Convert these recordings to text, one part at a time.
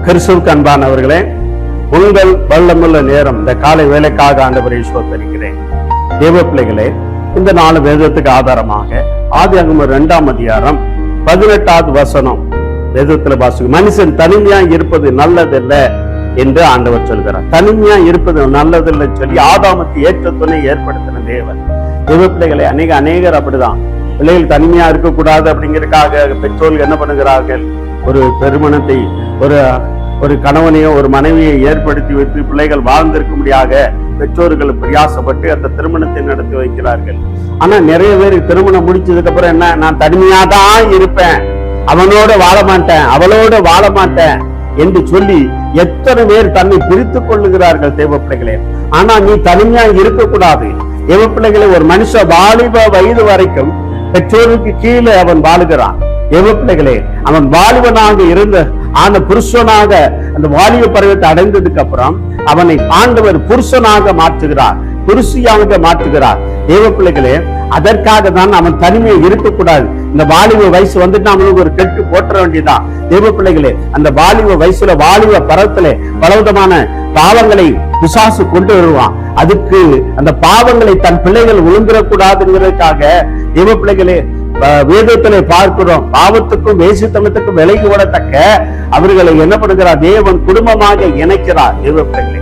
கிறிஸ்துவுக்கு அன்பானவர்களே, உங்கள் வல்லமுள்ள நேரம் இந்த காலை வேலைக்காக ஆண்டவரை ஸ்தோத்திரிக்கிறேன். தேவ பிள்ளைகளே, இந்த 4 வேதத்துக்கு ஆதாரமாக ஆதியாகமம் 2ஆம் அதிகாரம் 18வது வசனம் வேதத்துல வாசிக்கும். மனுஷன் தனிமையா இருப்பது நல்லதில்ல என்று ஆண்டவர் சொல்கிறார். தனிமையா இருப்பது நல்லதில்லை சொல்லி ஆதாமுக்கு ஏற்ற துணை ஏற்படுத்தின தேவன். தேவ பிள்ளைகளை அநேகர் அப்படிதான். பிள்ளைகள் தனிமையா இருக்கக்கூடாது அப்படிங்கிறதுக்காக பெற்றோர்கள் என்ன பண்ணுகிறார்கள்? ஒரு திருமணத்தை ஒரு கணவனையோ ஒரு மனைவியை ஏற்படுத்தி வைத்து பிள்ளைகள் வாழ்ந்திருக்கும்படியாக பெற்றோர்கள் பிரயாசப்பட்டு அந்த திருமணத்தை நடத்தி வைக்கிறார்கள். ஆனா நிறைய பேர் திருமணம் முடிச்சதுக்கு அப்புறம் என்ன, நான் தனிமையாதான் இருப்பேன், அவனோட வாழ மாட்டேன், அவளோட வாழ மாட்டேன் என்று சொல்லி எத்தனை பேர் தன்னை பிரித்துக் கொள்ளுகிறார்கள் தேவ பிள்ளைகளே. ஆனா நீ தனிமையா இருக்கக்கூடாது தேவ பிள்ளைகளே. ஒரு மனுஷ வாலிப வயது வரைக்கும் பெற்றோருக்கு கீழே அவன் வாழுகிறான். தேவ பிள்ளைகளே, அவன் வாலிபனாக இருந்த ஆன புருஷனாக அந்த வாலிப பருவத்தை அடைந்ததுக்கு அப்புறம் அவனை ஆண்டவர் புருஷனாக மாற்றுகிறார், புருஷியாக மாற்றுகிறார். தேவ பிள்ளைகளே, அதற்காக தான் அவன் தனிமையை இருக்கக்கூடாது. இந்த வாலிப வயசு வந்துட்டு அவனுக்கு ஒரு கெட்டு போற்ற வேண்டியதான். தேவ பிள்ளைகளே, அந்த வாலிப வயசுல வாலிப பருவத்திலே பலவிதமான பாவங்களை பிசாசு கொண்டு வருவான். அதுக்கு அந்த பாவங்களை தன் பிள்ளைகள் விழுந்துடக்கூடாதுங்கிறதுக்காக தேவ பிள்ளைகளே வேதத்திலே பார்க்கிறோம். பாவத்துக்கும் வேசித்தனத்துக்கும் விலகி ஓடத்தக்க அவர்களை என்ன பண்ணுகிறார்? தேவன் குடும்பமாக இணைக்கிறார் தேவ பிள்ளைகளை.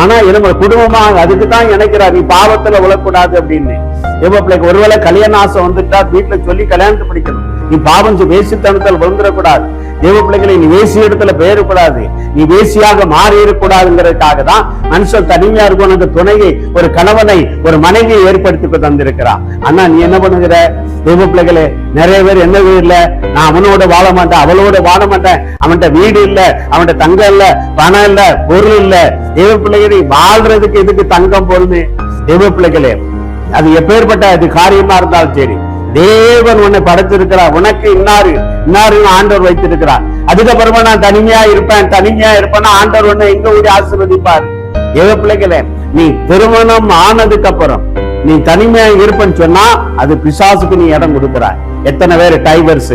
ஆனா நம்ம குடும்பமாக அதுக்கு தான் இணைக்கிறார், நீ பாவத்துல விழக்கூடாது அப்படின்னு. தேவ பிள்ளைக்கு ஒருவேளை கல்யாண ஆசை வந்துட்டா வீட்டுல சொல்லி கல்யாணத்தை படிக்கணும். நீ பாவம் வேசித்தனத்தில் விழுந்துடக்கூடாது. தேவ பிள்ளைகளை நீ வேசி இடத்துல பெயரக்கூடாது, நீ வேசியாக மாறி இருக்கக்கூடாதுங்கிறதுக்காக தான் மனுஷன் தனிமையா இருக்கும் அந்த துணையை, ஒரு கணவனை ஒரு மனைவியை ஏற்படுத்தி தந்திருக்கிறான். ஆனா நீ என்ன பண்ணுகிற? தேவ பிள்ளைகளே, நிறைய பேர் என்ன இல்ல, நான் அவனோட வாழ மாட்டேன், அவளோட வாழ மாட்டேன், அவன்கிட்ட வீடு இல்ல, அவன்கிட்ட தங்கம் இல்ல, பணம் இல்ல, பொருள் இல்ல. தேவ பிள்ளைகளை வாழ்றதுக்கு எதுக்கு தங்கம் பொருள்? தேவ பிள்ளைகளே, அது எப்பேற்பட்ட அது காரியமா இருந்தாலும் சரி, தேவன் உன்னை படைச்சிருக்கிறார், உனக்கு இன்னாரு ஆண்டவர் வைத்திருக்கிறார். அதுக்கப்புறமா நான் தனிமையா இருப்பேன் ஆண்டவர் உன்னை எங்க ஊடி ஆசீர்வதிப்பார். தேவ பிள்ளைகளே, நீ திருமணம் ஆனதுக்கு அப்புறம் நீ தனிமையா இருப்பேன்னு சொன்னா அது பிசாசுக்கு நீ இடம் கொடுக்கிறாய். எத்தனை பேர் டைவர்ஸ்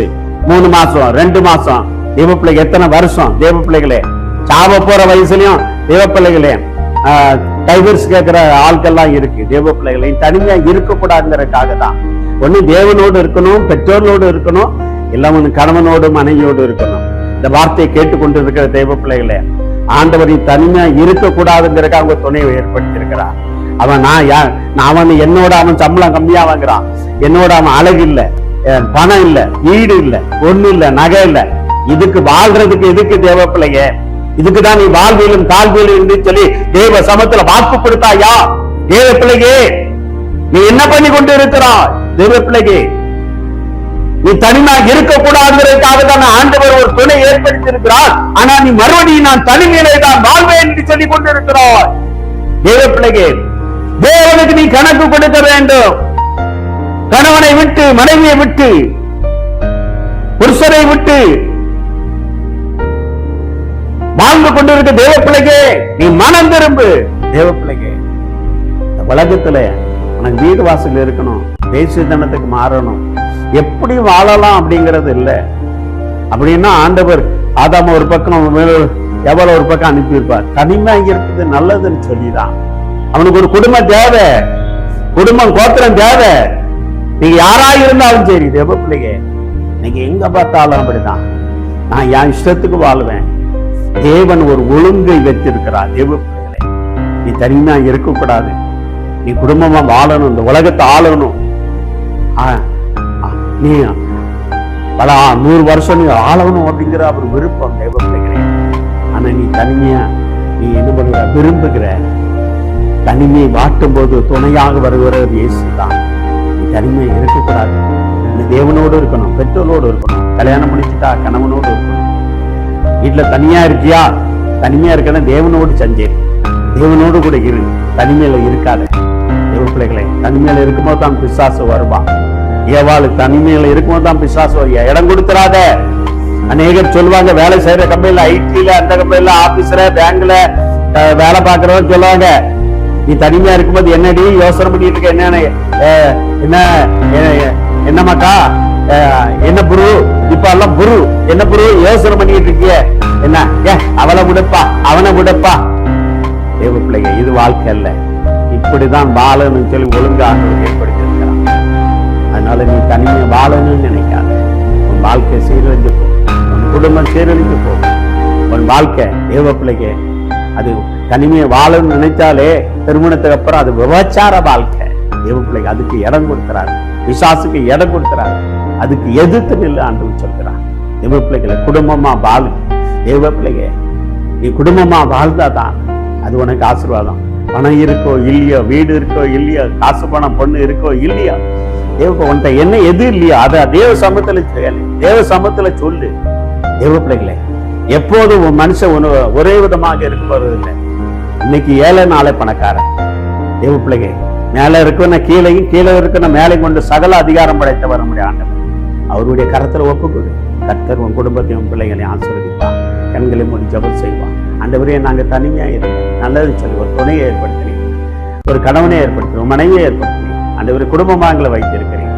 3 மாசம் 2 மாசம், தேவ பிள்ளைகள் எத்தனை வருஷம். தேவ பிள்ளைகளே, சாவ போற வயசுலயும் தேவ பிள்ளைகளே டைவர்ஸ் கேட்கிற ஆட்கள்லாம் இருக்கு. தேவ பிள்ளைகளை தனிமையா இருக்கக்கூடாதுங்கிறதுக்காக தான். ஒண்ணு தேவனோடு இருக்கணும், பெற்றோர்களோடு இருக்கணும், எல்லாம் கணவனோடு மனைவியோடு இருக்கணும். இந்த வார்த்தையை கேட்டுக்கொண்டு இருக்கிற தேவ பிள்ளைகளே, ஆண்டவர் தனிமையா இருக்கக்கூடாதுங்கிறதுக்காக அவங்க துணையை ஏற்படுத்தி இருக்கிறார். அவன் என்னோட அவன் சம்பளம் கம்மியா வாங்குறான், என்னோட அவன் அழகு இல்ல, பணம் இல்ல, வீடு இல்ல, ஒண்ணு இல்ல, நகை இல்ல, இதுக்கு வாழ்றதுக்கு எதுக்கு தேவ பிள்ளைங்க? இதுக்குதான் நீ வாழ்விலும் தாழ்விலும் என்று சொல்லி தேவ சமத்துல வாக்கு கொடுத்தாயா? தேவ பிள்ளையே, நீ என்ன பண்ணி கொண்டு இருக்கிறாய்? தேவ பிள்ளையே, நீ தனிமையாக இருக்கக்கூடாதுங்கிறதுக்காக தான் ஆண்டவர் ஒரு துணை ஏற்படுத்தி இருக்கிறார். ஆனா நீ மறுபடியும் நான் தனிமையிலே தான் வாழ்வேன் என்று சொல்லி கொண்டிருக்கிறாய். தேவ பிள்ளையே, தேவனுக்கு நீ கணக்கு கொடுக்க வேண்டும். கணவனை விட்டு, மனைவியை விட்டு, புருஷனை விட்டு வாழ்ந்து கொண்டிருக்க தேவ பிள்ளையே, நீ மனம் திரும்பு. தேவ பிள்ளையே, இந்த உலகத்துல உனக்கு வீடு வாசல் இருக்கணும், வேசித்தனத்துக்கு மாறணும், எப்படி வாழலாம் அப்படிங்கிறது இல்லை. அப்படின்னா ஆண்டவர் ஆதாம ஒரு பக்கம் எவ்வளவு ஒரு பக்கம் அனுப்பியிருப்பார். தனிமையா இருக்கிறது நல்லதுன்னு சொல்லிதான். அவனுக்கு ஒரு குடும்பம் தேவை, குடும்பம் கோத்திரம் தேவை. நீங்க யாரா இருந்தாலும் சரி தேவ பிள்ளைங்க, நீங்க எங்க பார்த்தாலும் அப்படிதான், நான் என் இஷ்டத்துக்கு வாழ்வேன். தேவன் ஒரு ஒழுங்கை வச்சிருக்கிறார். தேவ பிள்ளைகளே, நீ தனிமையா இருக்கக்கூடாது, நீ குடும்பமா வாழணும், இந்த உலகத்தை ஆளணும். நீ பல 100 வருஷம் நீ ஆளணும் அப்படிங்கிற அவர் விருப்பம் தேவ பிள்ளைகளே. ஆனா நீ தனிமையா நீ என்ன பண்ணுற? விரும்புகிற. தனிமையை வாட்டும் போது துணையாக வருகிறது இயேசுதான். நீ தனிமையா இருக்கக்கூடாது, நீ தேவனோடு இருக்கணும், பெற்றோரோடு இருக்கணும், கல்யாணம் முடிச்சுட்டா கணவனோடு இருக்கணும். வீட்டுல தனியா இருக்கியா? தனிமையா இருக்கணும், தேவனோடு சஞ்சேரி, தேவனோடு கூட இரு, தனிமையில இருக்காத. தேவ பிள்ளைகளை, தனிமையில இருக்கும்போது தான் பிசாசு வருவான். ஏவாளு தனிமையில இருக்கும்போது தான் பிசாசு வருவா. இடம் கொடுத்துறாத. அநேகர் சொல்லுவாங்க, வேலை செய்யற கம்பெனில, ஐடில, அந்த கம்பெனில, ஆபீஸ்ல, பேங்க்ல வேலை பார்க்கறவங்க சொல்லுவாங்க, நீ தனிமையா இருக்கும்போது என்னடி யோசனை பண்ணிட்டு இருக்க? என்ன மக்கா, என்ன புரு, இப்ப எல்லாம் புரு என்ன புரு யோசனை பண்ணிட்டு இருக்கிய என்ன அவளை விடப்பா அவனை விடப்பா. தேவ பிள்ளைங்க, இது வாழ்க்கை அல்ல. இப்படிதான் வாழணும்னு சொல்லி ஒழுங்காக ஏற்படுத்தி இருக்கிறான். அதனால நீ தனிமையை வாழணும்னு நினைக்காத. உன் வாழ்க்கை சீரழிஞ்சு போகும், உன் குடும்பம் சீரழிஞ்சு போகும். உன் வாழ்க்கை தேவ பிள்ளைங்க அது தனிமையை வாழணும்னு நினைச்சாலே திருமணத்துக்கு அப்புறம் அது விபச்சார வாழ்க்கை. தேவ பிள்ளைங்க அதுக்கு இடம் கொடுக்கிறாங்க, விசுவாசுக்கு இடம் கொடுக்கிறாங்க. அதுக்கு எதிர்த்து நின்று ஆண்டவர் சொல்கிறான். தேவ பிள்ளைகளை குடும்பமா வாழு. தேவ பிள்ளைங்க நீ குடும்பமா வாழ்ந்தாதான் அது உனக்கு ஆசீர்வாதம். பணம் இருக்கோ இல்லையோ, வீடு இருக்கோ இல்லையோ, காசு பணம் பொண்ணு இருக்கோ இல்லையோ, தேவ உன்கிட்ட என்ன எது இல்லையோ அதை தேவ சமத்துல தேவ சமத்துல சொல்லு. தேவ பிள்ளைகளே, எப்போதும் உன் மனுஷன் ஒரே விதமாக இருப்பது இல்லை. இன்னைக்கு ஏழை நாளை பணக்காரன். தேவ பிள்ளைங்க, மேல இருக்கணும் கீழையும், கீழே இருக்கணும் மேலே கொண்டு சகல அதிகாரம் படைத்த வர முடியும் ஆண்டவர். அவருடைய கரத்துல ஒப்புக்கொடு. கர்த்தர் உன் குடும்பத்தையும் பிள்ளைகளையும் ஆசீர்வதிப்பான். கண்களை மூடி ஜெபம் செய்வான். ஆண்டவரே, நாங்க தனிமையா இருக்கோம், நல்லது சொல்லி ஒரு துணையை ஏற்படுத்தினீங்க, ஒரு கணவனை ஏற்படுத்தி ஒரு மனைவியை ஏற்படுத்தினீங்க. ஆண்டவரே, குடும்பமா எங்களை வைத்திருக்கிறீங்க.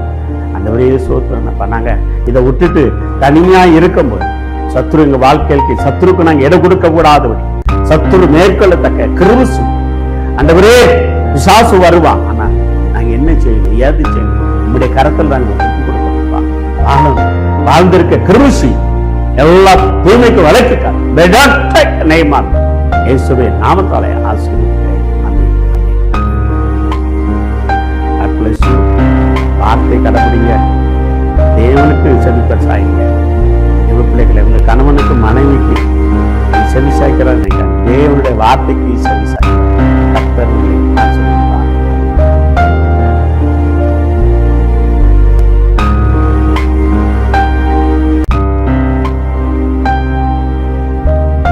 ஆண்டவரே சோத்திரப்பா. நாங்க இதை விட்டுட்டு தனிமையா இருக்கும்போது சத்ரு எங்க வாழ்க்கைக்கு சத்ருக்கு நாங்க இடம் கொடுக்க கூடாதபடி சத்ரு மேற்கொள்ளத்தக்க கிருபை ஆண்டவரே. பிசாசு வருவான், ஆனா நாங்க என்ன செய்யணும், ஏது செய்யணும், நம்முடைய கரத்தில் நாங்க வாழ்ந்திருக்க கிருபை எல்லா தூய்மைக்கு வளர்த்துக்கார். நாமத்தாலே ஆசீர்வதிக்கிறேன். வார்த்தை கடைபிடிங்க, தேவனுக்கு செவிக்க சாயுங்க. தேவ பிள்ளைகளை உங்க கணவனுக்கு மனைவிக்கு செவி சாய்க்கிறார், தேவனுடைய வார்த்தைக்கு செவி சாய்.